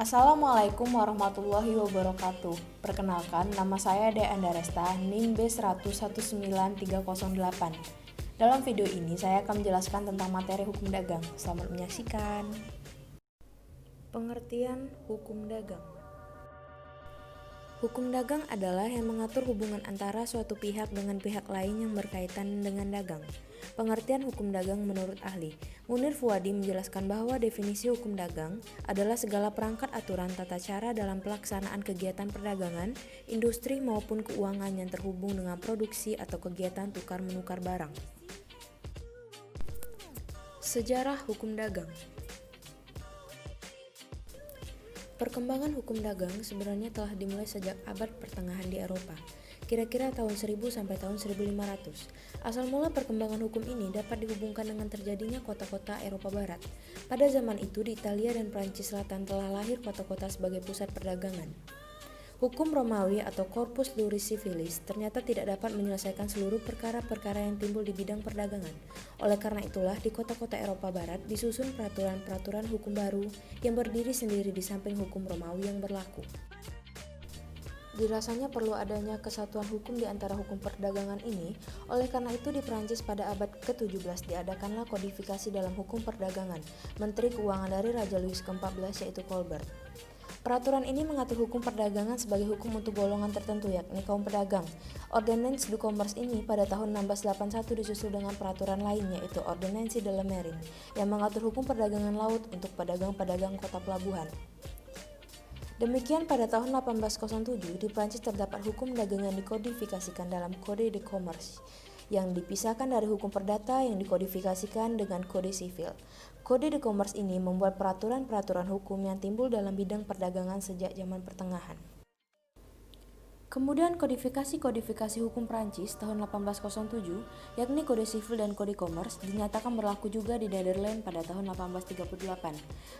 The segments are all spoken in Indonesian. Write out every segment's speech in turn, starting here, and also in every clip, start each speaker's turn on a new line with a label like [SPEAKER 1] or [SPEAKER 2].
[SPEAKER 1] Assalamualaikum warahmatullahi wabarakatuh. Perkenalkan, nama saya Deanda Resta, NIM B1001938. Dalam video ini saya akan menjelaskan tentang materi hukum dagang. Selamat menyaksikan. Pengertian hukum dagang. Hukum dagang adalah yang mengatur hubungan antara suatu pihak dengan pihak lain yang berkaitan dengan dagang. Pengertian hukum dagang menurut ahli Munir Fuadi menjelaskan bahwa definisi hukum dagang adalah segala perangkat aturan tata cara dalam pelaksanaan kegiatan perdagangan, industri maupun keuangan yang terhubung dengan produksi atau kegiatan tukar-menukar barang. Sejarah hukum dagang. Perkembangan hukum dagang sebenarnya telah dimulai sejak abad pertengahan di Eropa, kira-kira tahun 1000 sampai tahun 1500. Asal mula perkembangan hukum ini dapat dihubungkan dengan terjadinya kota-kota Eropa Barat. Pada zaman itu di Italia dan Prancis Selatan telah lahir kota-kota sebagai pusat perdagangan. Hukum Romawi atau Corpus Juris Civilis ternyata tidak dapat menyelesaikan seluruh perkara-perkara yang timbul di bidang perdagangan. Oleh karena itulah di kota-kota Eropa Barat disusun peraturan-peraturan hukum baru yang berdiri sendiri di samping hukum Romawi yang berlaku. Dirasanya perlu adanya kesatuan hukum di antara hukum perdagangan ini, oleh karena itu di Prancis pada abad ke-17 diadakanlah kodifikasi dalam hukum perdagangan, Menteri Keuangan dari Raja Louis ke-14 yaitu Colbert. Peraturan ini mengatur hukum perdagangan sebagai hukum untuk golongan tertentu yakni kaum pedagang. Ordonnance du Commerce ini pada tahun 1681 disusul dengan peraturan lainnya yaitu Ordonnance de la Marine yang mengatur hukum perdagangan laut untuk pedagang-pedagang kota pelabuhan. Demikian pada tahun 1807 di Prancis terdapat hukum dagangan dikodifikasikan dalam Code de Commerce yang dipisahkan dari hukum perdata yang dikodifikasikan dengan Kode Sivil. Kode de Commerce ini membuat peraturan-peraturan hukum yang timbul dalam bidang perdagangan sejak zaman pertengahan. Kemudian kodifikasi hukum Prancis tahun 1807, yakni Kode Sivil dan Kode Commerce, dinyatakan berlaku juga di Nederland pada tahun 1838.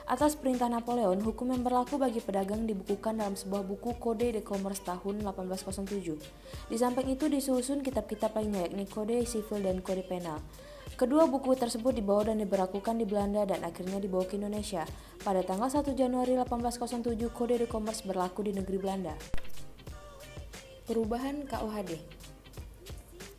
[SPEAKER 1] Atas perintah Napoleon, hukum yang berlaku bagi pedagang dibukukan dalam sebuah buku Kode de Commerce tahun 1807. Di samping itu disusun kitab-kitab lainnya yakni Kode Sivil dan Kode Penal. Kedua buku tersebut dibawa dan diberlakukan di Belanda dan akhirnya dibawa ke Indonesia. Pada tanggal 1 Januari 1807, Kode de Commerce berlaku di negeri Belanda. Perubahan KUHD.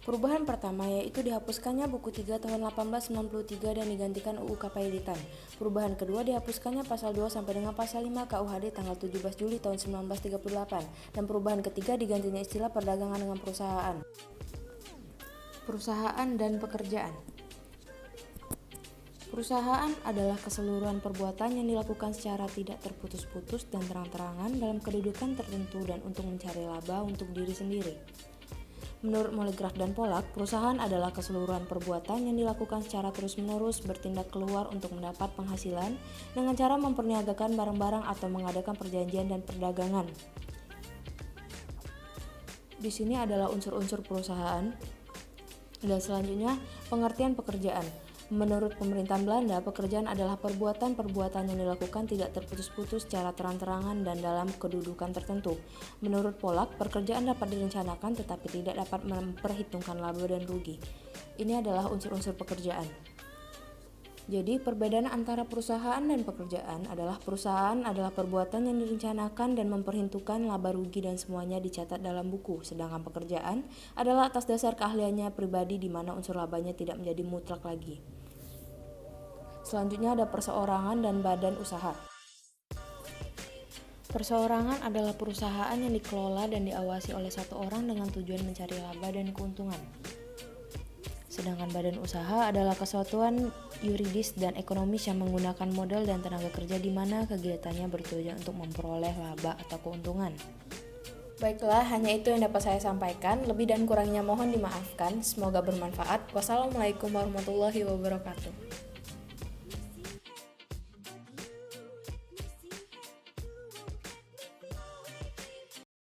[SPEAKER 1] Perubahan pertama yaitu dihapuskannya buku 3 tahun 1893 dan digantikan UU Kepailitan. Perubahan kedua dihapuskannya pasal 2 sampai dengan pasal 5 KUHD tanggal 17 Juli tahun 1938 dan perubahan ketiga digantinya istilah perdagangan dengan perusahaan. Perusahaan dan pekerjaan. Perusahaan adalah keseluruhan perbuatan yang dilakukan secara tidak terputus-putus dan terang-terangan dalam kedudukan tertentu dan untuk mencari laba untuk diri sendiri. Menurut Mollegraf dan Pollack, perusahaan adalah keseluruhan perbuatan yang dilakukan secara terus-menerus bertindak keluar untuk mendapat penghasilan dengan cara memperniagakan barang-barang atau mengadakan perjanjian dan perdagangan. Di sini adalah unsur-unsur perusahaan. Dan selanjutnya, pengertian pekerjaan. Menurut pemerintahan Belanda, pekerjaan adalah perbuatan-perbuatan yang dilakukan tidak terputus-putus secara terang-terangan dan dalam kedudukan tertentu. Menurut Pollack, pekerjaan dapat direncanakan tetapi tidak dapat memperhitungkan laba dan rugi. Ini adalah unsur-unsur pekerjaan. Jadi, perbedaan antara perusahaan dan pekerjaan adalah perusahaan adalah perbuatan yang direncanakan dan memperhitungkan laba rugi dan semuanya dicatat dalam buku, sedangkan pekerjaan adalah atas dasar keahliannya pribadi di mana unsur labanya tidak menjadi mutlak lagi. Selanjutnya ada perseorangan dan badan usaha. Perseorangan adalah perusahaan yang dikelola dan diawasi oleh satu orang dengan tujuan mencari laba dan keuntungan. Sedangkan badan usaha adalah kesatuan yuridis dan ekonomis yang menggunakan modal dan tenaga kerja di mana kegiatannya bertujuan untuk memperoleh laba atau keuntungan. Baiklah, hanya itu yang dapat saya sampaikan. Lebih dan kurangnya mohon dimaafkan. Semoga bermanfaat. Wassalamualaikum warahmatullahi wabarakatuh.